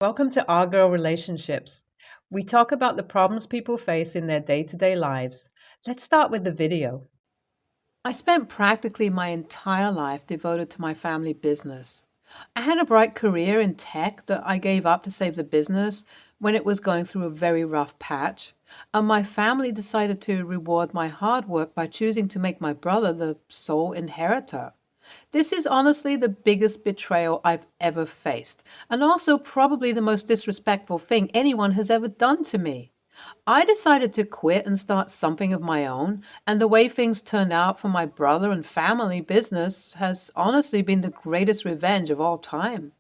Welcome to Our Girl Relationships. We talk about the problems people face in their day to day lives. Let's start with the video. I spent practically my entire life devoted to my family business. I had a bright career in tech that I gave up to save the business when it was going through a very rough patch, and my family decided to reward my hard work by choosing to make my brother the sole inheritor. This is honestly the biggest betrayal I've ever faced, and also probably the most disrespectful thing anyone has ever done to me. I decided to quit and start something of my own, and the way things turned out for my brother and family business has honestly been the greatest revenge of all time.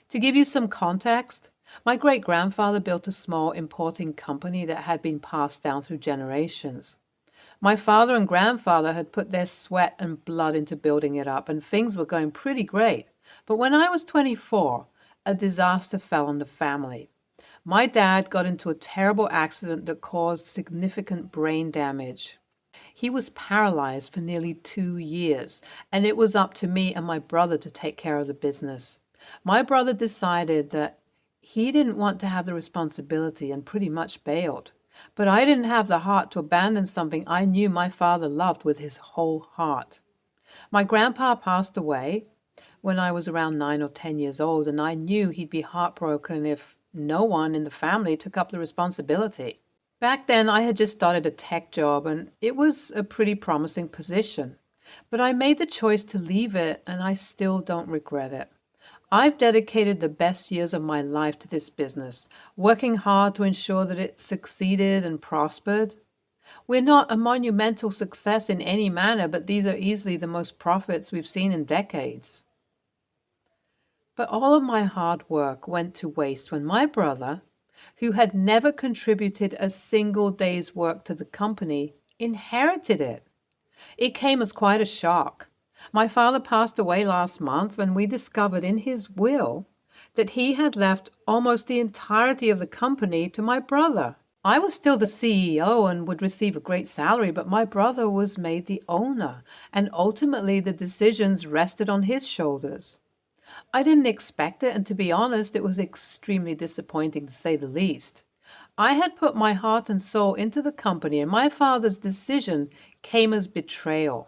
To give you some context, my great grandfather built a small importing company that had been passed down through generations. My father and grandfather had put their sweat and blood into building it up, and things were going pretty great. But when I was 24, a disaster fell on the family. My dad got into a terrible accident that caused significant brain damage. He was paralyzed for nearly 2 years, and it was up to me and my brother to take care of the business. My brother decided that he didn't want to have the responsibility and pretty much bailed. But I didn't have the heart to abandon something I knew my father loved with his whole heart. My grandpa passed away when I was around 9 or 10 years old, and I knew he'd be heartbroken if no one in the family took up the responsibility. Back then, I had just started a tech job, and it was a pretty promising position. But I made the choice to leave it, and I still don't regret it. I've dedicated the best years of my life to this business, working hard to ensure that it succeeded and prospered. We're not a monumental success in any manner, but these are easily the most profits we've seen in decades. But all of my hard work went to waste when my brother, who had never contributed a single day's work to the company, inherited it. It came as quite a shock. My father passed away last month, and we discovered in his will that he had left almost the entirety of the company to my brother. I was still the CEO and would receive a great salary, but my brother was made the owner, and ultimately the decisions rested on his shoulders. I didn't expect it, and to be honest, it was extremely disappointing to say the least. I had put my heart and soul into the company, and my father's decision came as betrayal.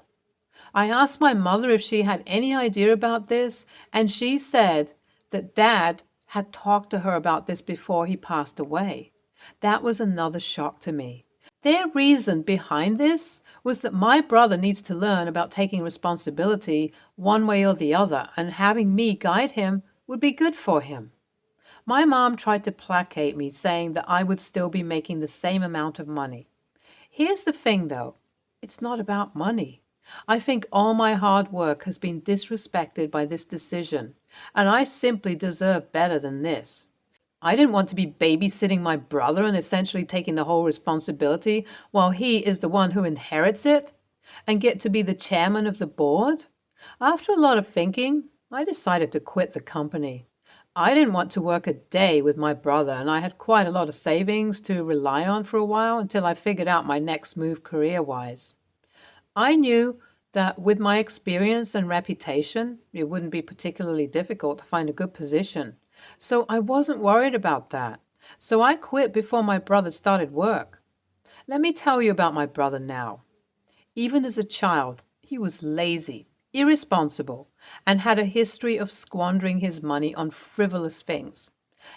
I asked my mother if she had any idea about this, and she said that Dad had talked to her about this before he passed away. That was another shock to me. Their reason behind this was that my brother needs to learn about taking responsibility one way or the other, and having me guide him would be good for him. My mom tried to placate me, saying that I would still be making the same amount of money. Here's the thing, though, it's not about money. I think all my hard work has been disrespected by this decision, and I simply deserve better than this. I didn't want to be babysitting my brother and essentially taking the whole responsibility while he is the one who inherits it and get to be the chairman of the board. After a lot of thinking, I decided to quit the company. I didn't want to work a day with my brother, and I had quite a lot of savings to rely on for a while until I figured out my next move career-wise. I knew that with my experience and reputation, it wouldn't be particularly difficult to find a good position. So I wasn't worried about that. So I quit before my brother started work. Let me tell you about my brother now. Even as a child, he was lazy, irresponsible, and had a history of squandering his money on frivolous things.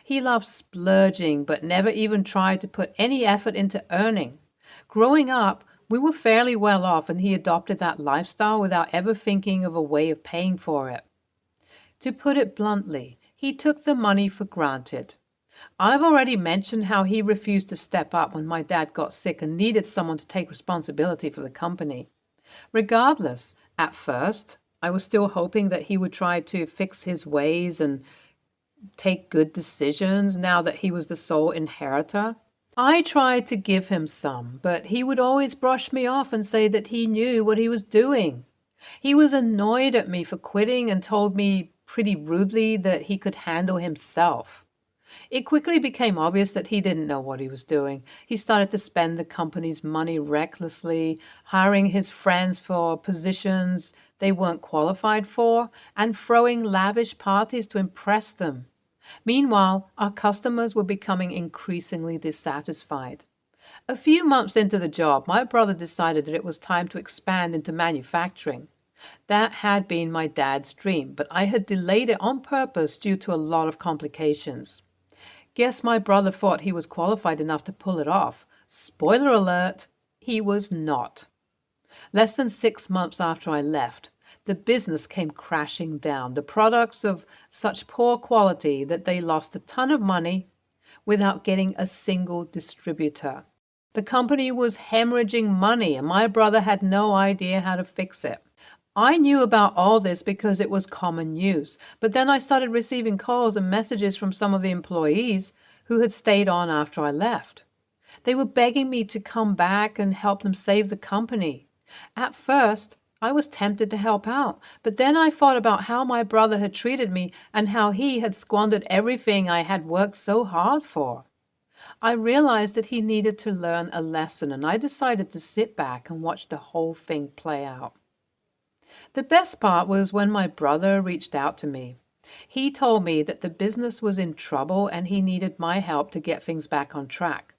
He loved splurging, but never even tried to put any effort into earning. Growing up, we were fairly well off, and he adopted that lifestyle without ever thinking of a way of paying for it. To put it bluntly, he took the money for granted. I've already mentioned how he refused to step up when my dad got sick and needed someone to take responsibility for the company. Regardless, at first, I was still hoping that he would try to fix his ways and take good decisions now that he was the sole inheritor. I tried to give him some, but he would always brush me off and say that he knew what he was doing. He was annoyed at me for quitting and told me pretty rudely that he could handle himself. It quickly became obvious that he didn't know what he was doing. He started to spend the company's money recklessly, hiring his friends for positions they weren't qualified for, and throwing lavish parties to impress them. Meanwhile, our customers were becoming increasingly dissatisfied. A few months into the job, my brother decided that it was time to expand into manufacturing. That had been my dad's dream, but I had delayed it on purpose due to a lot of complications. Guess my brother thought he was qualified enough to pull it off. Spoiler alert, he was not. Less than 6 months after I left, the business came crashing down, the products of such poor quality that they lost a ton of money without getting a single distributor. The company was hemorrhaging money, and my brother had no idea how to fix it. I knew about all this because it was common news, but then I started receiving calls and messages from some of the employees who had stayed on after I left. They were begging me to come back and help them save the company. At first, I was tempted to help out, but then I thought about how my brother had treated me and how he had squandered everything I had worked so hard for. I realized that he needed to learn a lesson, and I decided to sit back and watch the whole thing play out. The best part was when my brother reached out to me. He told me that the business was in trouble and he needed my help to get things back on track.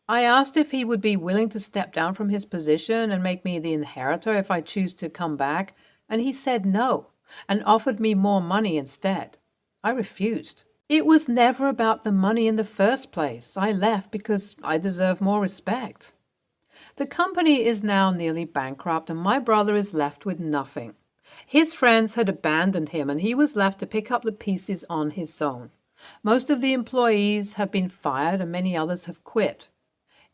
I asked if he would be willing to step down from his position and make me the inheritor if I choose to come back, and he said no and offered me more money instead. I refused. It was never about the money in the first place. I left because I deserve more respect. The company is now nearly bankrupt, and my brother is left with nothing. His friends had abandoned him, and he was left to pick up the pieces on his own. Most of the employees have been fired, and many others have quit.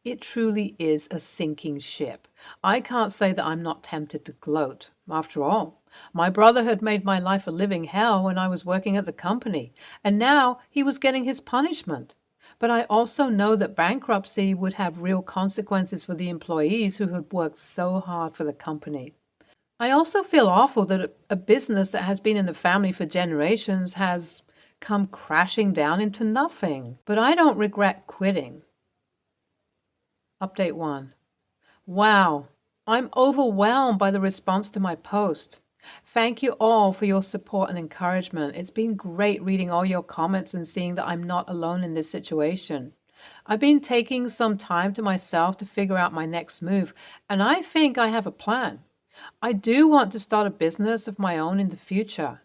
It truly is a sinking ship. I can't say that I'm not tempted to gloat. After all, my brother had made my life a living hell when I was working at the company, and now he was getting his punishment. But I also know that bankruptcy would have real consequences for the employees who had worked so hard for the company. I also feel awful that a business that has been in the family for generations has come crashing down into nothing. But I don't regret quitting. Update 1. Wow, I'm overwhelmed by the response to my post. Thank you all for your support and encouragement. It's been great reading all your comments and seeing that I'm not alone in this situation. I've been taking some time to myself to figure out my next move, and I think I have a plan. I do want to start a business of my own in the future,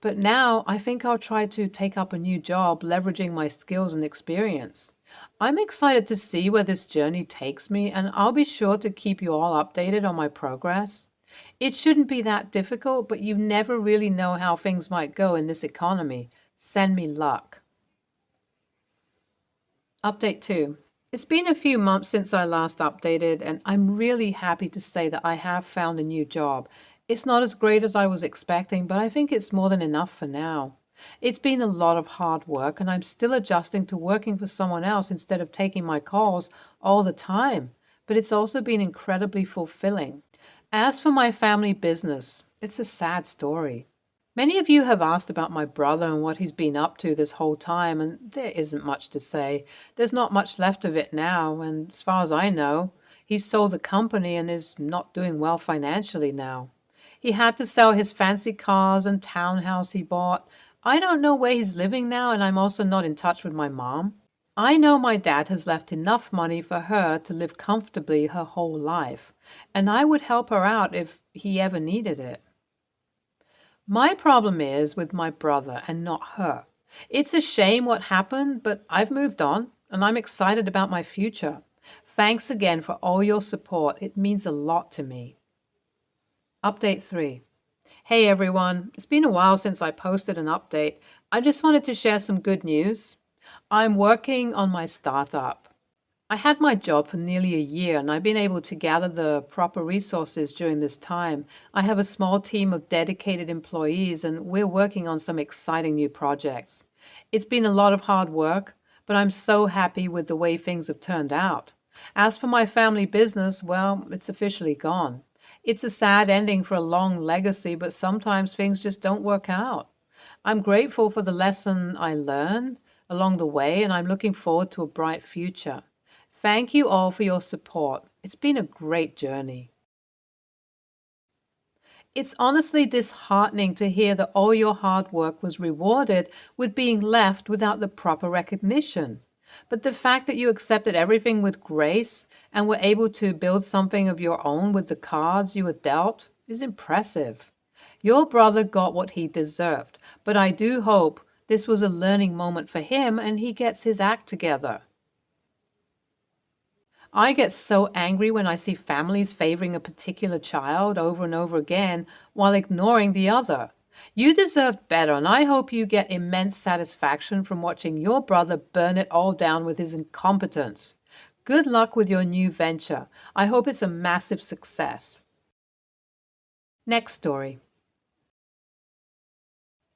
but now I think I'll try to take up a new job leveraging my skills and experience. I'm excited to see where this journey takes me, and I'll be sure to keep you all updated on my progress. It shouldn't be that difficult, but you never really know how things might go in this economy. Send me luck. Update 2. It's been a few months since I last updated, and I'm really happy to say that I have found a new job. It's not as great as I was expecting, but I think it's more than enough for now. It's been a lot of hard work, and I'm still adjusting to working for someone else instead of taking my calls all the time, but it's also been incredibly fulfilling. As for my family business, it's a sad story. Many of you have asked about my brother and what he's been up to this whole time, and there isn't much to say. There's not much left of it now, and as far as I know, he's sold the company and is not doing well financially now. He had to sell his fancy cars and townhouse he bought. I don't know where he's living now, and I'm also not in touch with my mom. I know my dad has left enough money for her to live comfortably her whole life, and I would help her out if he ever needed it. My problem is with my brother and not her. It's a shame what happened, but I've moved on, and I'm excited about my future. Thanks again for all your support. It means a lot to me. Update 3. Hey everyone, it's been a while since I posted an update. I just wanted to share some good news. I'm working on my startup. I had my job for nearly a year, and I've been able to gather the proper resources during this time. I have a small team of dedicated employees, and we're working on some exciting new projects. It's been a lot of hard work, but I'm so happy with the way things have turned out. As for my family business, well, it's officially gone. It's a sad ending for a long legacy, but sometimes things just don't work out. I'm grateful for the lesson I learned along the way, and I'm looking forward to a bright future. Thank you all for your support. It's been a great journey. It's honestly disheartening to hear that all your hard work was rewarded with being left without the proper recognition. But the fact that you accepted everything with grace and were able to build something of your own with the cards you were dealt is impressive. Your brother got what he deserved, but I do hope this was a learning moment for him and he gets his act together. I get so angry when I see families favoring a particular child over and over again while ignoring the other. You deserve better, and I hope you get immense satisfaction from watching your brother burn it all down with his incompetence. Good luck with your new venture. I hope it's a massive success. Next story.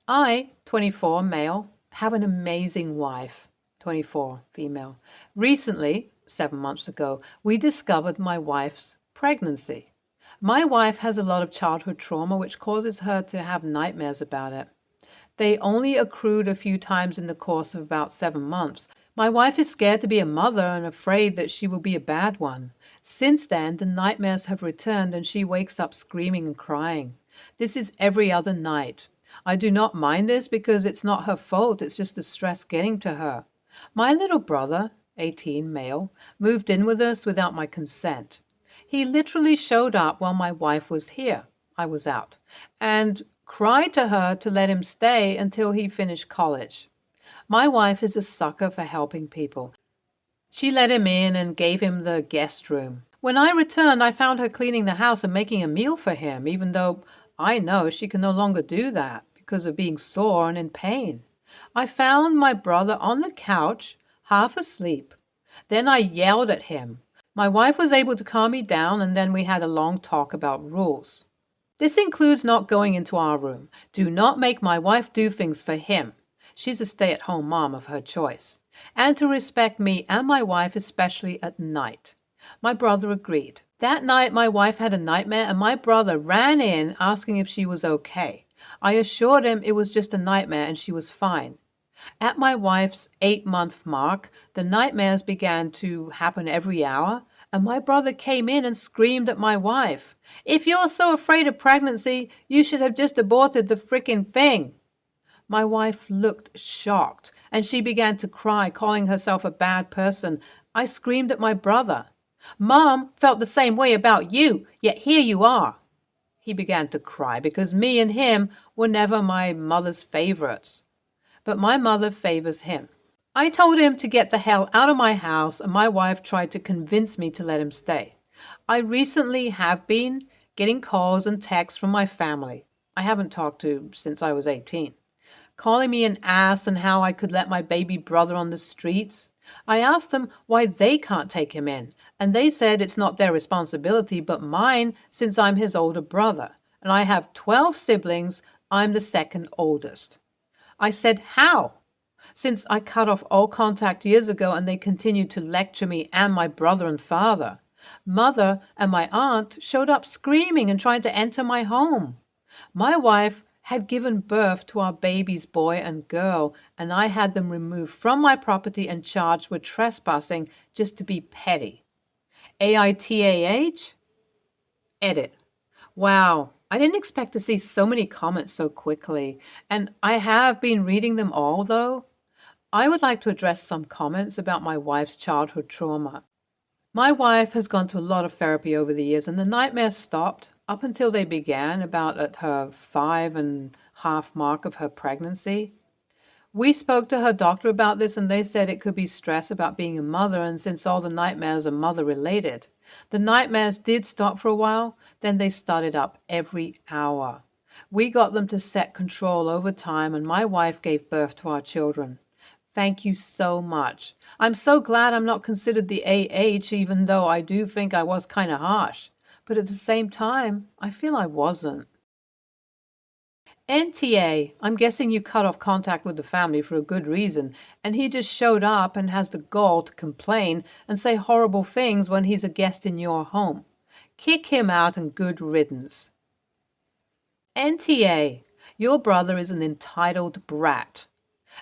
I, 24, male, have an amazing wife, 24, female. Recently, 7 months ago, we discovered my wife's pregnancy. My wife has a lot of childhood trauma which causes her to have nightmares about it. They only accrued a few times in the course of about 7 months. My wife is scared to be a mother and afraid that she will be a bad one. Since then, the nightmares have returned and she wakes up screaming and crying. This is every other night. I do not mind this because it's not her fault, it's just the stress getting to her. My little brother, 18, male, moved in with us without my consent. He literally showed up while my wife was here. I was out. And cried to her to let him stay until he finished college. My wife is a sucker for helping people. She let him in and gave him the guest room. When I returned, I found her cleaning the house and making a meal for him, even though I know she can no longer do that because of being sore and in pain. I found my brother on the couch, half asleep. Then I yelled at him. My wife was able to calm me down, and then we had a long talk about rules. This includes not going into our room. Do not make my wife do things for him. She's a stay-at-home mom of her choice. And to respect me and my wife, especially at night. My brother agreed. That night, my wife had a nightmare, and my brother ran in asking if she was okay. I assured him it was just a nightmare and she was fine. At my wife's 8-month mark, the nightmares began to happen every hour, and my brother came in and screamed at my wife. If you're so afraid of pregnancy, you should have just aborted the frickin' thing. My wife looked shocked, and she began to cry, calling herself a bad person. I screamed at my brother. Mom felt the same way about you, yet here you are. He began to cry because me and him were never my mother's favorites. But my mother favors him. I told him to get the hell out of my house, and my wife tried to convince me to let him stay. I recently have been getting calls and texts from my family I haven't talked to since I was 18, calling me an ass and how I could let my baby brother on the streets. I asked them why they can't take him in, and they said it's not their responsibility but mine since I'm his older brother, and I have 12 siblings. I'm the second oldest. I said, how? Since I cut off all contact years ago and they continued to lecture me and my brother and father. Mother and my aunt showed up screaming and trying to enter my home. My wife had given birth to our babies, boy and girl, and I had them removed from my property and charged with trespassing just to be petty. AITAH? Edit. Wow, I didn't expect to see so many comments so quickly, and I have been reading them all, though. I would like to address some comments about my wife's childhood trauma. My wife has gone to a lot of therapy over the years, and the nightmares stopped up until they began about at her 5.5 mark of her pregnancy. We spoke to her doctor about this, and they said it could be stress about being a mother, and since all the nightmares are mother-related. The nightmares did stop for a while, then they started up every hour. We got them to set control over time, and my wife gave birth to our children. Thank you so much. I'm so glad I'm not considered the AH, even though I do think I was kind of harsh. But at the same time, I feel I wasn't. NTA, I'm guessing you cut off contact with the family for a good reason, and he just showed up and has the gall to complain and say horrible things when he's a guest in your home. Kick him out and good riddance. NTA, your brother is an entitled brat.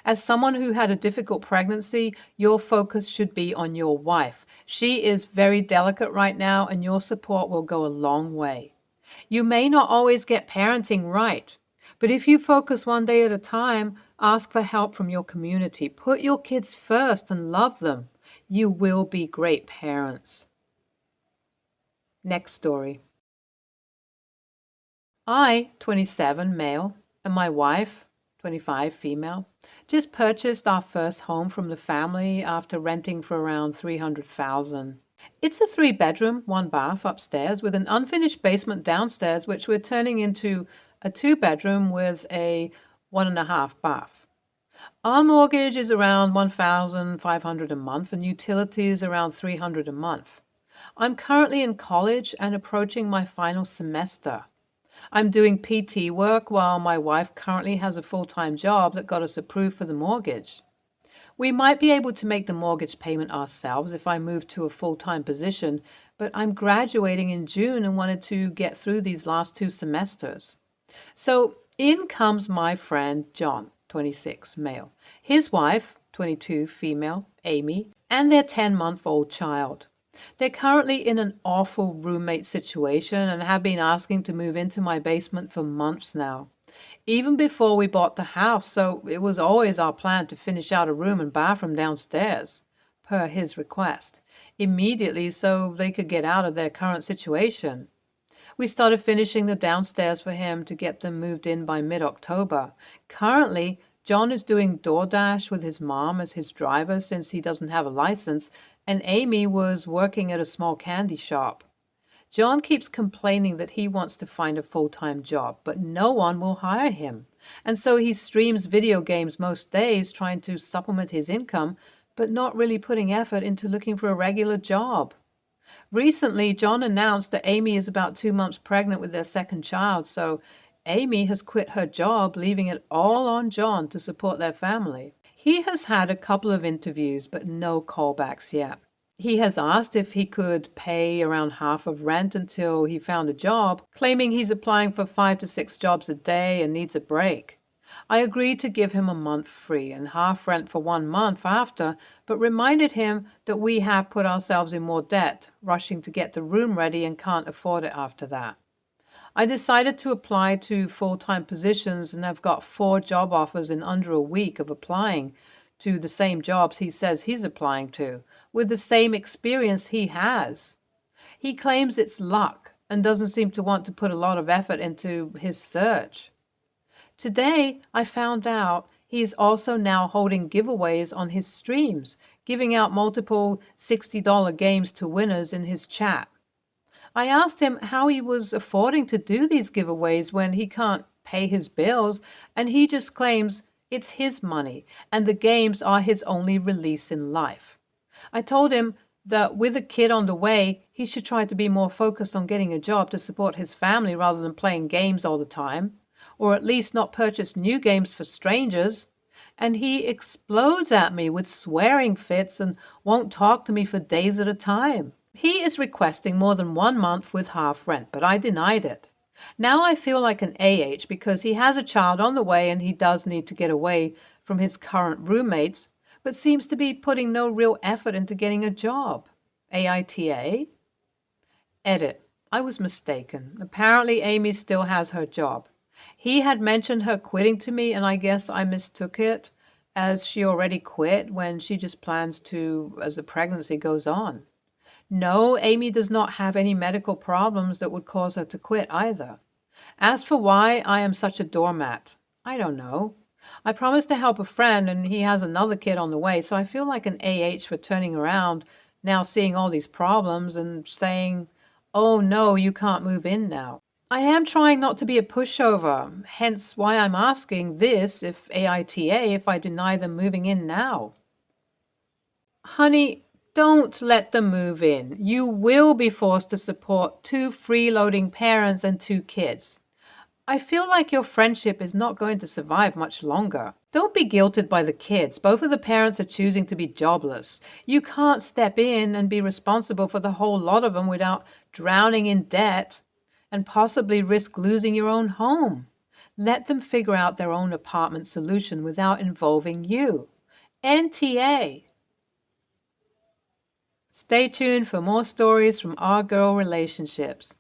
As someone who had a difficult pregnancy, your focus should be on your wife. She is very delicate right now, and your support will go a long way. You may not always get parenting right, but if you focus one day at a time, ask for help from your community, put your kids first and love them, you will be great parents. Next story. I, 27, male, and my wife, 25, female, just purchased our first home from the family after renting for around $300,000. It's a 3-bedroom, 1 bath upstairs with an unfinished basement downstairs, which we're turning into a 2-bedroom with a 1.5 bath. Our mortgage is around $1,500 a month and utilities around $300 a month. I'm currently in college and approaching my final semester. I'm doing PT work while my wife currently has a full-time job that got us approved for the mortgage. We might be able to make the mortgage payment ourselves if I move to a full-time position, but I'm graduating in June and wanted to get through these last 2 semesters. So in comes my friend John, 26, male, his wife, 22, female, Amy, and their 10-month-old child. They're currently in an awful roommate situation and have been asking to move into my basement for months now. Even before we bought the house, so it was always our plan to finish out a room and bathroom downstairs, per his request, immediately so they could get out of their current situation. We started finishing the downstairs for him to get them moved in by mid-October. Currently, John is doing DoorDash with his mom as his driver since he doesn't have a license, and Amy was working at a small candy shop. John keeps complaining that he wants to find a full-time job, but no one will hire him. And so he streams video games most days trying to supplement his income, but not really putting effort into looking for a regular job. Recently, John announced that Amy is about 2 months pregnant with their second child, so Amy has quit her job, leaving it all on John to support their family. He has had a couple of interviews, but no callbacks yet. He has asked if he could pay around half of rent until he found a job, claiming he's applying for 5 to 6 jobs a day and needs a break. I agreed to give him a month free and half rent for 1 month after, but reminded him that we have put ourselves in more debt, rushing to get the room ready and can't afford it after that. I decided to apply to full-time positions and have got 4 job offers in under a week of applying to the same jobs he says he's applying to, with the same experience he has. He claims it's luck and doesn't seem to want to put a lot of effort into his search. Today, I found out he is also now holding giveaways on his streams, giving out multiple $60 games to winners in his chat. I asked him how he was affording to do these giveaways when he can't pay his bills, and he just claims it's his money and the games are his only release in life. I told him that with a kid on the way, he should try to be more focused on getting a job to support his family rather than playing games all the time, or at least not purchase new games for strangers. And he explodes at me with swearing fits and won't talk to me for days at a time. He is requesting more than 1 month with half rent, but I denied it. Now I feel like an AH because he has a child on the way and he does need to get away from his current roommates, but seems to be putting no real effort into getting a job. AITA? Edit. I was mistaken. Apparently Amy still has her job. He had mentioned her quitting to me, and I guess I mistook it as she already quit when she just plans to as the pregnancy goes on. No, Amy does not have any medical problems that would cause her to quit either. As for why I am such a doormat, I don't know. I promised to help a friend and he has another kid on the way, so I feel like an AH for turning around, now seeing all these problems and saying, oh no, you can't move in now. I am trying not to be a pushover, hence why I'm asking this if AITA if I deny them moving in now. Honey, don't let them move in. You will be forced to support 2 freeloading parents and 2 kids. I feel like your friendship is not going to survive much longer. Don't be guilted by the kids. Both of the parents are choosing to be jobless. You can't step in and be responsible for the whole lot of them without drowning in debt and possibly risk losing your own home. Let them figure out their own apartment solution without involving you. NTA. Stay tuned for more stories from our girl relationships.